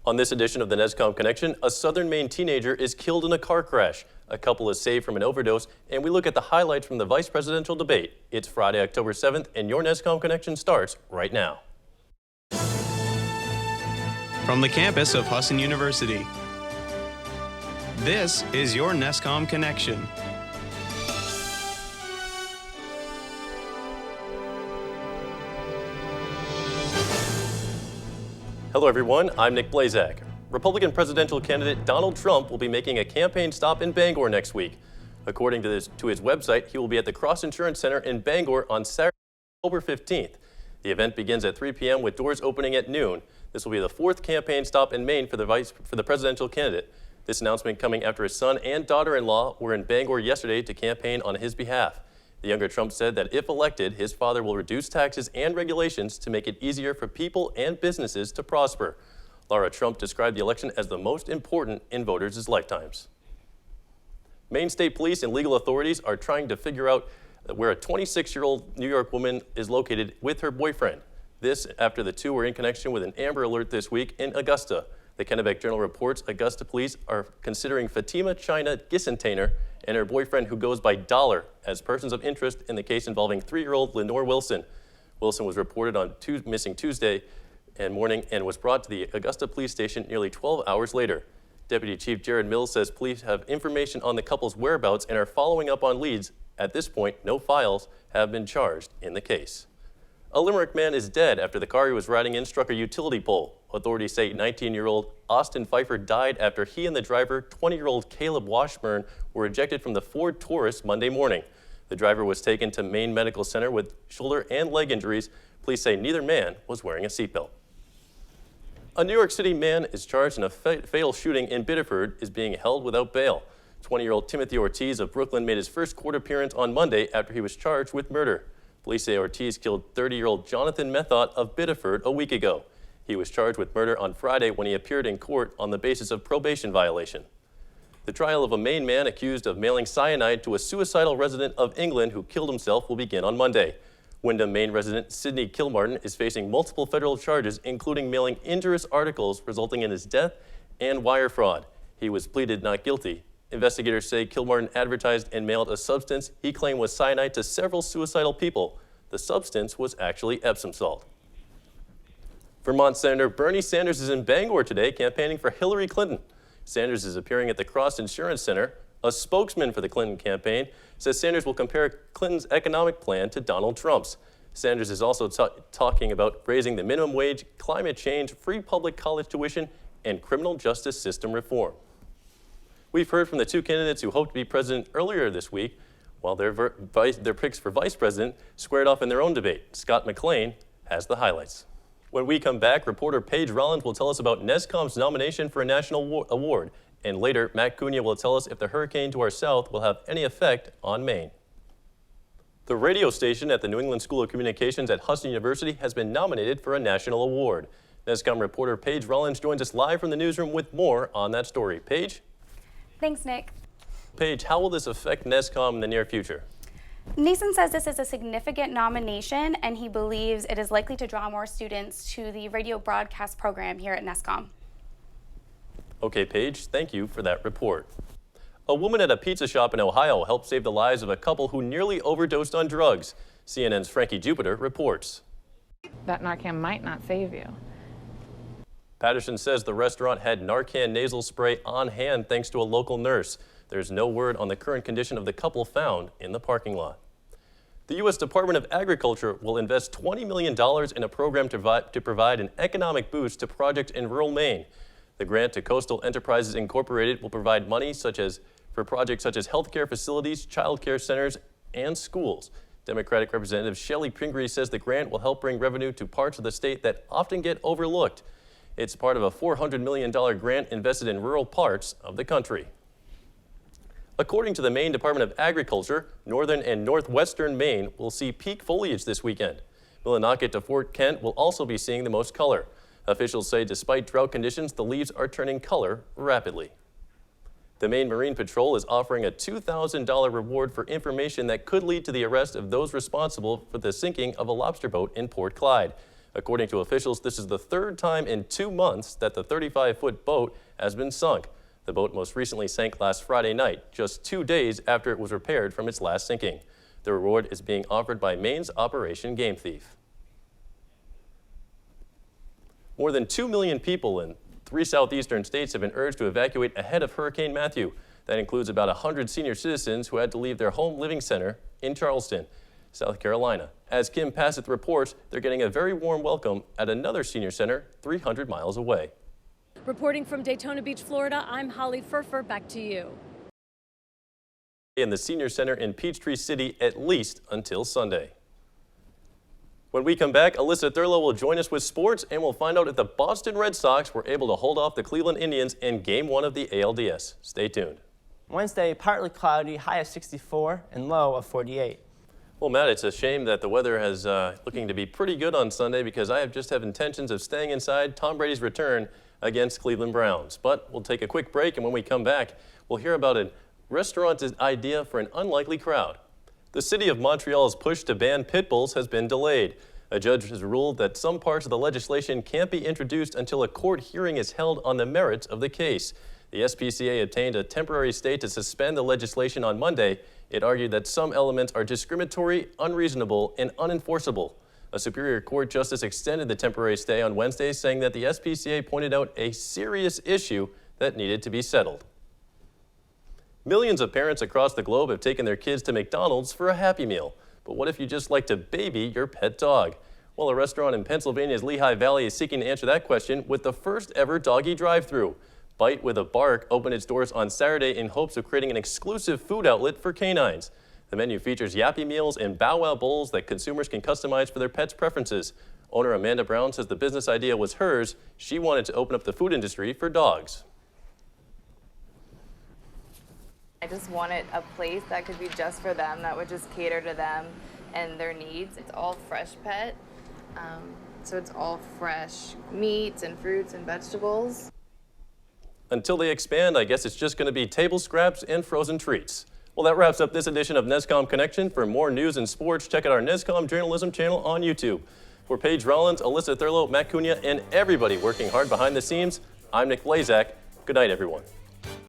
On this edition of the NESCom Connection, a Southern Maine teenager is killed in a car crash. A couple is saved from an overdose, and we look at the highlights from the vice presidential debate. It's Friday, October 7th, and your NESCom Connection starts right now. From the campus of Husson University, this is your NESCom Connection. Hello everyone, I'm Nick Blazak. Republican presidential candidate Donald Trump will be making a campaign stop in Bangor next week. According to his website, he will be at the Cross Insurance Center in Bangor on Saturday, October 15th. The event begins at 3 p.m. with doors opening at noon. This will be the fourth campaign stop in Maine for the presidential candidate. This announcement coming after his son and daughter-in-law were in Bangor yesterday to campaign on his behalf. The younger Trump said that if elected, his father will reduce taxes and regulations to make it easier for people and businesses to prosper. Laura Trump described the election as the most important in voters' lifetimes. Maine State Police and legal authorities are trying to figure out where a 26-year-old New York woman is located with her boyfriend. This after the two were in connection with an Amber Alert this week in Augusta. The Kennebec Journal reports Augusta police are considering Fatima China Gisentainer and her boyfriend, who goes by Dollar, as persons of interest in the case involving 3-year-old Lenore Wilson. Wilson was reported on missing Tuesday morning and was brought to the Augusta police station nearly 12 hours later. Deputy Chief Jared Mills says police have information on the couple's whereabouts and are following up on leads. At this point, no files have been charged in the case. A Limerick man is dead after the car he was riding in struck a utility pole. Authorities say 19-year-old Austin Pfeiffer died after he and the driver, 20-year-old Caleb Washburn, were ejected from the Ford Taurus Monday morning. The driver was taken to Maine Medical Center with shoulder and leg injuries. Police say neither man was wearing a seatbelt. A New York City man is charged in a fatal shooting in Biddeford is being held without bail. 20-year-old Timothy Ortiz of Brooklyn made his first court appearance on Monday after he was charged with murder. Police say Ortiz killed 30-year-old Jonathan Methot of Biddeford a week ago. He was charged with murder on Friday when he appeared in court on the basis of probation violation. The trial of a Maine man accused of mailing cyanide to a suicidal resident of England who killed himself will begin on Monday. Windham, Maine resident Sidney Kilmartin is facing multiple federal charges, including mailing injurious articles resulting in his death and wire fraud. He was pleaded not guilty. Investigators say Kilmartin advertised and mailed a substance he claimed was cyanide to several suicidal people. The substance was actually Epsom salt. Vermont Senator Bernie Sanders is in Bangor today campaigning for Hillary Clinton. Sanders is appearing at the Cross Insurance Center. A spokesman for the Clinton campaign says Sanders will compare Clinton's economic plan to Donald Trump's. Sanders is also talking about raising the minimum wage, climate change, free public college tuition, and criminal justice system reform. We've heard from the two candidates who hoped to be president earlier this week, while their picks for vice president squared off in their own debate. Scott McLean has the highlights. When we come back, reporter Paige Rollins will tell us about NESCom's nomination for a national award. And later, Matt Cunha will tell us if the hurricane to our south will have any effect on Maine. The radio station at the New England School of Communications at Husson University has been nominated for a national award. NESCom reporter Paige Rollins joins us live from the newsroom with more on that story. Paige? Thanks, Nick. Paige, how will this affect NESCom in the near future? Nason says this is a significant nomination, and he believes it is likely to draw more students to the radio broadcast program here at NESCom. Okay, Paige, thank you for that report. A woman at a pizza shop in Ohio helped save the lives of a couple who nearly overdosed on drugs. CNN's Frankie Jupiter reports. That Narcan might not save you. Patterson says the restaurant had Narcan nasal spray on hand thanks to a local nurse. There's no word on the current condition of the couple found in the parking lot. The U.S. Department of Agriculture will invest $20 million in a program to provide an economic boost to projects in rural Maine. The grant to Coastal Enterprises Incorporated will provide money for projects such as healthcare facilities, child care centers, and schools. Democratic Representative Shelley Pingree says the grant will help bring revenue to parts of the state that often get overlooked. It's part of a $400 million grant invested in rural parts of the country. According to the Maine Department of Agriculture, northern and northwestern Maine will see peak foliage this weekend. Millinocket to Fort Kent will also be seeing the most color. Officials say despite drought conditions, the leaves are turning color rapidly. The Maine Marine Patrol is offering a $2,000 reward for information that could lead to the arrest of those responsible for the sinking of a lobster boat in Port Clyde. According to officials, this is the third time in 2 months that the 35-foot boat has been sunk. The boat most recently sank last Friday night, just 2 days after it was repaired from its last sinking. The reward is being offered by Maine's Operation Game Thief. More than 2 million people in 3 southeastern states have been urged to evacuate ahead of Hurricane Matthew. That includes about 100 senior citizens who had to leave their home living center in Charleston, South Carolina. As Kim Passeth reports, they're getting a very warm welcome at another senior center 300 miles away. Reporting from Daytona Beach, Florida, I'm Holly Furfer. Back to you. In the senior center in Peachtree City at least until Sunday. When we come back, Alyssa Thurlow will join us with sports, and we'll find out if the Boston Red Sox were able to hold off the Cleveland Indians in Game 1 of the ALDS. Stay tuned. Wednesday, partly cloudy, high of 64 and low of 48. Well, Matt, it's a shame that the weather is looking to be pretty good on Sunday because I just have intentions of staying inside Tom Brady's return against Cleveland Browns. But we'll take a quick break, and when we come back, we'll hear about a restaurant's idea for an unlikely crowd. The city of Montreal's push to ban pit bulls has been delayed. A judge has ruled that some parts of the legislation can't be introduced until a court hearing is held on the merits of the case. The SPCA obtained a temporary stay to suspend the legislation on Monday. It argued that some elements are discriminatory, unreasonable, and unenforceable. A Superior Court justice extended the temporary stay on Wednesday, saying that the SPCA pointed out a serious issue that needed to be settled. Millions of parents across the globe have taken their kids to McDonald's for a Happy Meal. But what if you just like to baby your pet dog? Well, a restaurant in Pennsylvania's Lehigh Valley is seeking to answer that question with the first ever doggy drive-thru. Bite with a Bark opened its doors on Saturday in hopes of creating an exclusive food outlet for canines. The menu features Yappy Meals and Bow Wow bowls that consumers can customize for their pets' preferences. Owner Amanda Brown says the business idea was hers. She wanted to open up the food industry for dogs. I just wanted a place that could be just for them, that would just cater to them and their needs. It's all fresh pet, so it's all fresh meats and fruits and vegetables. Until they expand, I guess it's just going to be table scraps and frozen treats. Well, that wraps up this edition of NESCom Connection. For more news and sports, check out our NESCom journalism channel on YouTube. For Paige Rollins, Alyssa Thurlow, Matt Cunha, and everybody working hard behind the scenes, I'm Nick Blazak. Good night, everyone.